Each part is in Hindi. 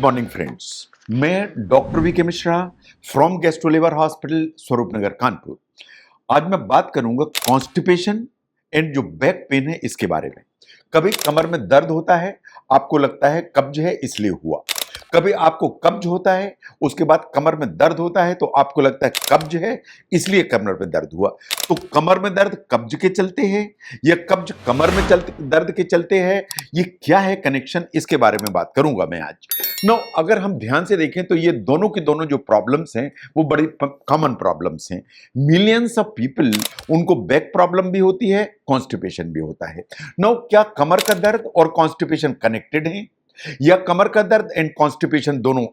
मॉर्निंग फ्रेंड्स, मैं doctor VK Mishra from gastro liver hospital Swaroop Nagar Kanpur. आज मैं बात करूंगा कॉन्स्टिपेशन एंड जो बैक पेन है इसके बारे में। कभी कमर में दर्द होता है, आपको लगता है कब्ज है इसलिए हुआ। कभी आपको कब्ज होता है, उसके बाद कमर में दर्द होता है तो आपको लगता है कब्ज है इसलिए कमर में दर्द हुआ। तो कमर में दर्द कब्ज के चलते हैं या कब्ज कमर में दर्द के चलते हैं, ये क्या है कनेक्शन, इसके बारे में बात करूंगा मैं आज। नो, अगर हम ध्यान से देखें तो ये दोनों की दोनों जो प्रॉब्लम्स हैं वो बड़ी कॉमन प्रॉब्लम्स हैं। मिलियंस ऑफ पीपल उनको बैक प्रॉब्लम भी होती है, कॉन्स्टिपेशन भी होता है। नो, क्या कमर का दर्द और कॉन्स्टिपेशन कनेक्टेड हैं या कमर का दर्द एंड कॉन्स्टिपेशन दोनों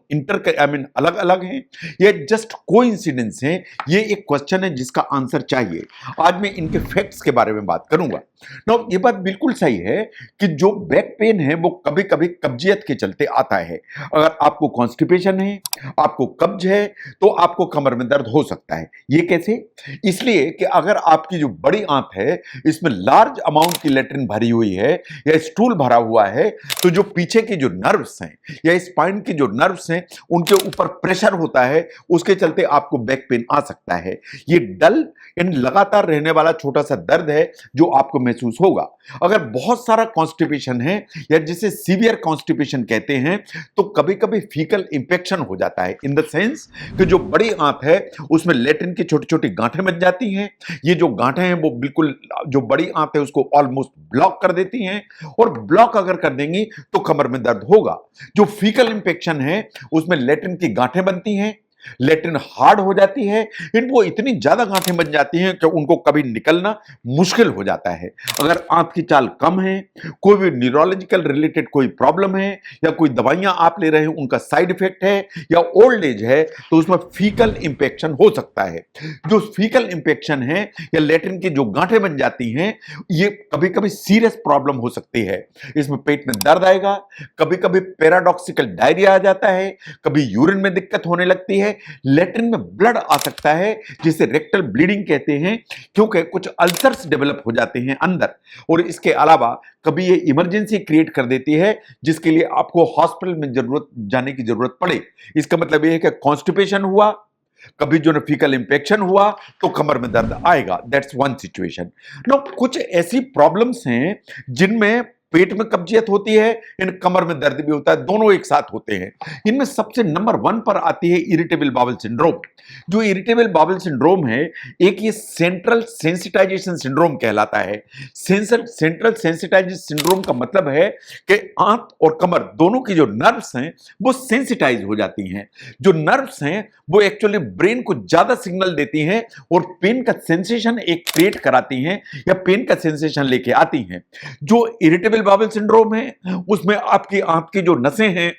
अलग अलग हैं या जस्ट कोइंसिडेंस हैं? ये एक क्वेश्चन है जिसका आंसर चाहिए। आज मैं इनके फैक्ट्स के बारे में बात करूंगा। नो, ये बात बिल्कुल सही है कि जो बैक पेन है वो कभी कभी कब्जियत के चलते आता है। अगर आपको कॉन्स्टिपेशन है, आपको कब्ज है, तो आपको कमर में दर्द हो सकता है। ये कैसे? इसलिए कि अगर आपकी जो बड़ी आंत है इसमें लार्ज अमाउंट की लेट्रिन भरी हुई है या स्टूल भरा हुआ है, तो जो पीछे के जो नर्व्स हैं या स्पाइन के जो नर्व्स हैं उनके ऊपर प्रेशर होता है, उसके चलते आपको बैक पेन आ सकता है। ये डल एंड लगातार रहने वाला छोटा सा दर्द है जो आपको महसूस होगा। अगर बहुत सारा कॉन्स्टिपेशन है या जिसे सीवियर कॉन्स्टिपेशन कहते हैं, तो कभी कभी फीकल इंफेक्शन हो जाता है, इन द सेंस कि जो बड़ी आंत है उसमें लेट्रिन की छोटी छोटी गांठें बन जाती हैं। ये जो गांठें हैं वो बिल्कुल जो बड़ी आंत है उसको ऑलमोस्ट ब्लॉक कर देती हैं, और ब्लॉक अगर कर देंगी तो कमर में दर्द होगा। जो फीकल इंफेक्शन है उसमें लेट्रिन की गांठें बनती हैं, लेट्रिन हार्ड हो जाती है, इनको इतनी ज्यादा गांठें बन जाती हैं कि उनको कभी निकलना मुश्किल हो जाता है। अगर आंत की चाल कम है, कोई भी न्यूरोलॉजिकल रिलेटेड कोई प्रॉब्लम है या कोई दवाइयां आप ले रहे हैं उनका साइड इफेक्ट है या ओल्ड एज है, तो उसमें फीकल इंफेक्शन हो सकता है। जो फीकल इंफेक्शन है या लेट्रिन की जो गांठें बन जाती हैं, ये कभी कभी सीरियस प्रॉब्लम हो सकती है। इसमें पेट में दर्द आएगा, कभी कभी पैराडॉक्सिकल डायरिया आ जाता है, कभी यूरिन में दिक्कत होने लगती है, लेट्रिन में ब्लड आ सकता है जिसे रेक्टल ब्लीडिंग कहते हैं, क्योंकि कुछ अल्सर्स डेवलप हो जाते हैं अंदर। और इसके अलावा कभी ये इमरजेंसी क्रिएट कर देती है जिसके लिए आपको हॉस्पिटल में जाने की जरूरत पड़े। इसका मतलब ये है कि कॉन्स्टिपेशन हुआ, कभी जो फीकल इंफेक्शन हुआ तो कमर में दर्द आएगा। That's one situation. नो, कुछ ऐसी प्रॉब्लम्स हैं जिनमें पेट में कब्जियत होती है, इन कमर में दर्द भी होता है, दोनों एक साथ होते हैं। इनमें सबसे नंबर 1 पर आती है इरिटेबल बाउल सिंड्रोम। जो इरिटेबल बाउल सिंड्रोम है, एक ये सेंट्रल सेंसिटाइजेशन सिंड्रोम कहलाता है। सेंट्रल सेंसिटाइजेशन सिंड्रोम का मतलब है कि आंत और कमर दोनों की जो नर्व्स हैं वो सेंसिटाइज हो जाती हैं। जो नर्व्स हैं वो एक्चुअली ब्रेन को ज्यादा सिग्नल देती हैं और पेन का सेंसेशन एक क्रिएट कराती हैं या पेन का सेंसेशन लेके आती हैं। जो इरिटेबल बाउल सिंड्रोम है उसमें आपकी आंत की जो नसें हैं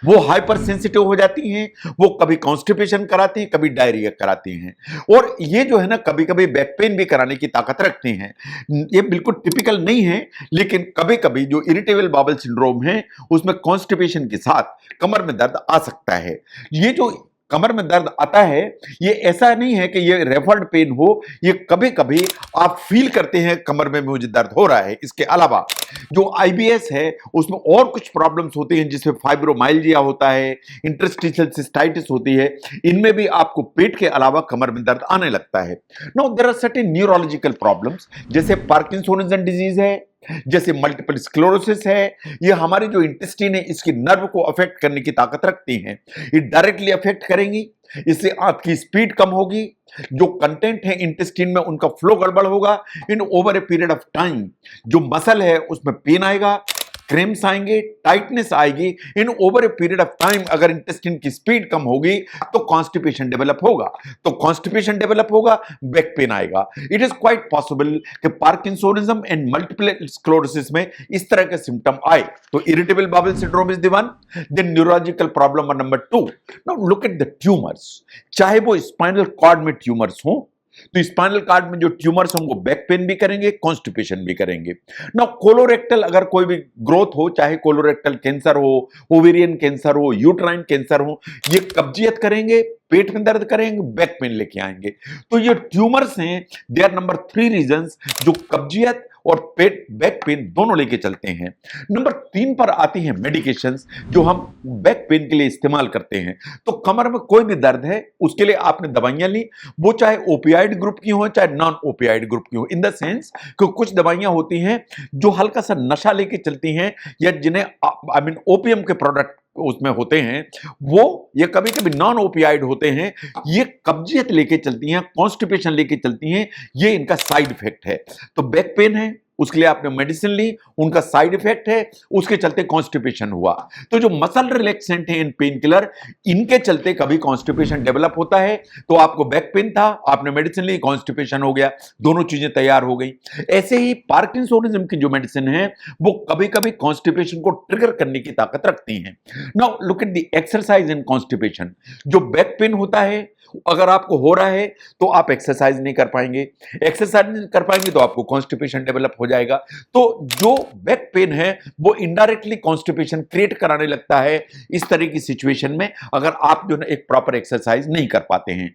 वो हाइपर सेंसिटिव हो जाती हैं, वो कभी कॉन्स्टिपेशन कराती हैं, कभी डायरिया कराती हैं, और ये जो है ना कभी कभी बैक पेन भी कराने की ताकत रखती हैं। ये बिल्कुल टिपिकल नहीं है, लेकिन कभी कभी जो इरिटेबल बाउल सिंड्रोम है उसमें कॉन्स्टिपेशन के साथ कमर में दर्द आ सकता है। ये जो कमर में दर्द आता है ये ऐसा नहीं है कि ये रेफर्ड पेन हो, ये कभी कभी आप फील करते हैं कमर में मुझे दर्द हो रहा है। इसके अलावा जो आईबीएस है उसमें और कुछ प्रॉब्लम्स होती हैं जिसमें फाइब्रोमाइल्जिया होता है, इंटरस्टिशियल सिस्टाइटिस होती है, इनमें भी आपको पेट के अलावा कमर में दर्द आने लगता है। No, there are certain neurological problems जैसे पार्किंसोनिज्म डिजीज है, जैसे मल्टीपल स्क्लेरोसिस है। ये हमारी जो इंटेस्टाइन है इसकी नर्व को अफेक्ट करने की ताकत रखती हैं, ये डायरेक्टली अफेक्ट करेंगी। इससे आपकी स्पीड कम होगी, जो कंटेंट है इंटेस्टाइन में उनका फ्लो गड़बड़ होगा। In over a period of time जो मसल है उसमें पेन आएगा, क्रैम्प्स आएंगे, टाइटनेस आएगी। In over a period of time अगर इंटेस्टाइन की स्पीड कम होगी तो कॉन्स्टिपेशन डेवलप होगा, तो कॉन्स्टिपेशन डेवलप होगा, बैक पेन आएगा। इट इज क्वाइट पॉसिबल कि पार्किंसोनिज्म एंड मल्टीपल स्क्लेरोसिस में इस तरह के सिम्टम आए। तो irritable bowel syndrome is the one. Then neurological problem number 2। Now look at the tumours. चाहे वो स्पाइनल कॉर्ड में ट्यूमर्स हो, तो स्पाइनल कार्ड में जो ट्यूमर्स होंगे बैक पेन भी करेंगे, कॉन्स्टिपेशन भी करेंगे। ना कोलोरेक्टल अगर कोई भी ग्रोथ हो, चाहे कोलोरेक्टल कैंसर हो, ओवेरियन कैंसर हो, यूट्राइन कैंसर हो, ये कब्जियत करेंगे, पेट में दर्द करेंगे, बैक पेन लेके आएंगे। तो ये ट्यूमर्स हैं, दे आर नंबर 3 रीजंस जो कब्जियत और पेट बैक पेन दोनों लेके चलते हैं। नंबर 3 पर आती हैं मेडिकेशंस जो हम बैक पेन के लिए इस्तेमाल करते हैं। तो कमर में कोई भी दर्द है उसके लिए आपने दवाइयां ली, वो चाहे ओपियाइड ग्रुप की हो चाहे नॉन ओपियाइड ग्रुप की हो, इन द सेंस कि कुछ दवाइयां होती हैं जो हल्का सा नशा लेके चलती हैं या जिन्हें आई मीन ओपियम के प्रोडक्ट उसमें होते हैं, वो ये कभी कभी नॉन ओपियाइड होते हैं, ये कब्जियत लेके चलती हैं, कॉन्स्टिपेशन लेके चलती हैं, ये इनका साइड इफेक्ट है। तो बैक पेन है उसके लिए आपने मेडिसिन ली, उनका साइड इफेक्ट है, उसके चलते कॉन्स्टिपेशन हुआ। तो जो मसल रिलैक्सेंट है इन पेन किलर, इनके चलते कभी कॉन्स्टिपेशन डेवलप होता है। तो आपको बैक पेन था, आपने मेडिसिन ली, कॉन्स्टिपेशन हो गया, दोनों चीजें तैयार हो गई। ऐसे ही पार्किंसोनिज्म की जो मेडिसिन है वो कभी कभी कॉन्स्टिपेशन को ट्रिगर करने की ताकत रखती हैं। Now look at the exercise in constipation. जो बैक पेन होता है अगर आपको हो रहा है तो आप एक्सरसाइज नहीं कर पाएंगे, एक्सरसाइज नहीं कर पाएंगे तो आपको कॉन्स्टिपेशन डेवलप हो जाएगा। तो जो बैक पेन है वो इनडायरेक्टली कॉन्स्टिपेशन क्रिएट कराने लगता है इस तरह की सिचुएशन में, अगर आप जो है एक प्रॉपर एक्सरसाइज नहीं कर पाते हैं।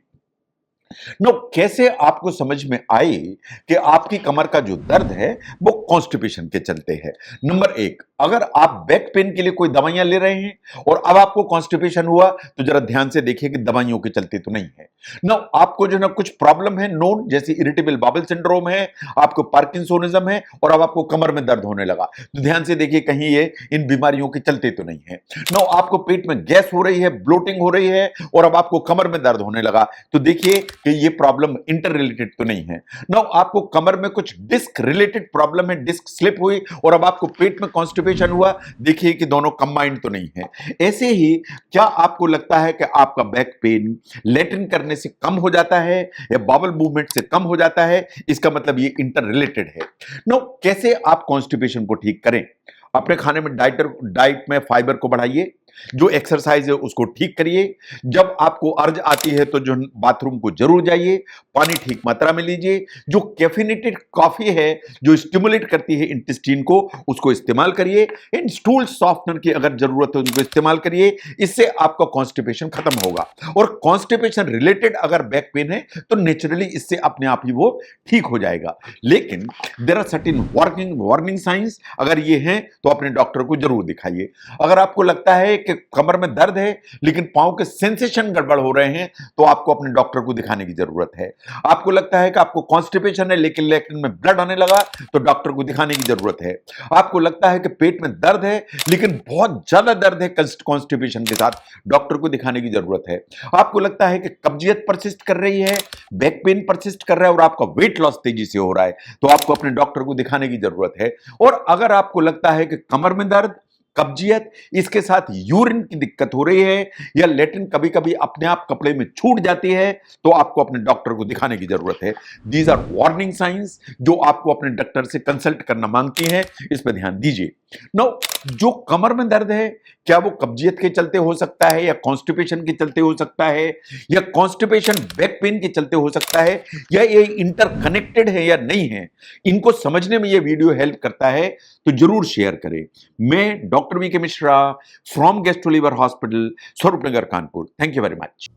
नो कैसे आपको समझ में आए कि आपकी कमर का जो दर्द है वो कॉन्स्टिपेशन के चलते है। नंबर 1, अगर आप बैक पेन के लिए कोई दवाइयां ले रहे हैं और अब आपको कॉन्स्टिपेशन हुआ तो जरा ध्यान से देखिए कि दवाइयों के चलते तो नहीं है ना, आपको जो ना कुछ प्रॉब्लम है नोन, जैसे इरिटेबल बाउल सिंड्रोम है, आपको पार्किंसोनिज्म है और अब आपको कमर में दर्द होने लगा, तो ध्यान से देखिए कहीं ये इन बीमारियों के चलते तो नहीं है। नो आपको पेट में गैस हो रही है, ब्लोटिंग हो रही है और अब आपको कमर में दर्द होने लगा, तो देखिए कि ये प्रॉब्लम इंटर रिलेटेड तो नहीं है। नो आपको कमर में कुछ डिस्क रिलेटेड प्रॉब्लम है, डिस्क स्लिप हुई और अब आपको पेट में कॉन्स्टिपेशन हुआ, देखिए कि दोनों कंबाइंड तो नहीं है। ऐसे ही क्या आपको लगता है कि आपका बैक पेन लैट्रिन करने से कम हो जाता है या बाउल मूवमेंट से कम हो जाता है, इसका मतलब ये इंटर रिलेटेड है। नो कैसे आप कॉन्स्टिपेशन को ठीक करें? अपने खाने में डाइट में फाइबर को बढ़ाइए, जो एक्सरसाइज है उसको ठीक करिए, जब आपको अर्ज आती है तो जो बाथरूम को जरूर जाइए, पानी ठीक मात्रा में लीजिए, जो कैफिनेटेड कॉफी है जो स्टिमुलेट करती है इंटेस्टाइन को उसको इस्तेमाल करिए, इन स्टूल सॉफ्टनर की अगर जरूरत है उनको इस्तेमाल करिए, इससे आपका कॉन्स्टिपेशन खत्म होगा। और कॉन्स्टिपेशन रिलेटेड अगर बैक पेन है तो नेचुरली इससे अपने आप ही वो ठीक हो जाएगा। लेकिन there are certain warning signs, अगर ये हैं तो अपने डॉक्टर को जरूर दिखाइए। अगर आपको लगता है कि कमर में दर्द है लेकिन पांव के सेंसेशन गड़बड़ हो रहे हैं तो आपको अपने डॉक्टर को दिखाने की जरूरत है। आपको लगता है कि आपको कॉन्स्टिपेशन है लेकिन लैट्रिन में ब्लड आने लगा तो डॉक्टर को दिखाने की जरूरत है। आपको लगता है कि पेट में दर्द है लेकिन बहुत ज्यादा दर्द है कॉन्स्टिपेशन के साथ, डॉक्टर को दिखाने की जरूरत है। आपको लगता है कि कब्जियत परसिस्ट कर रही है, बैक पेन परसिस्ट कर रहा है और आपका वेट लॉस तेजी से हो रहा है तो आपको अपने डॉक्टर को दिखाने की जरूरत है। और अगर आपको लगता है कि कमर में दर्द, कब्जियत, इसके साथ यूरिन की दिक्कत हो रही है या लैट्रिन कभी कभी अपने आप कपड़े में छूट जाती है तो आपको अपने डॉक्टर को दिखाने की जरूरत है। दीज आर वार्निंग साइंस जो आपको अपने डॉक्टर से कंसल्ट करना मांगती हैं, इस पर ध्यान दीजिए। नो जो कमर में दर्द है क्या वो कब्जियत के चलते हो सकता है या कॉन्स्टिपेशन के चलते हो सकता है या कॉन्स्टिपेशन बैक पेन के चलते हो सकता है या ये इंटरकनेक्टेड है या नहीं है, इनको समझने में ये वीडियो हेल्प करता है तो जरूर शेयर करें। मैं doctor V K Mishra from gastro liver hospital, Swaroopnagar, Kanpur. Thank you very much.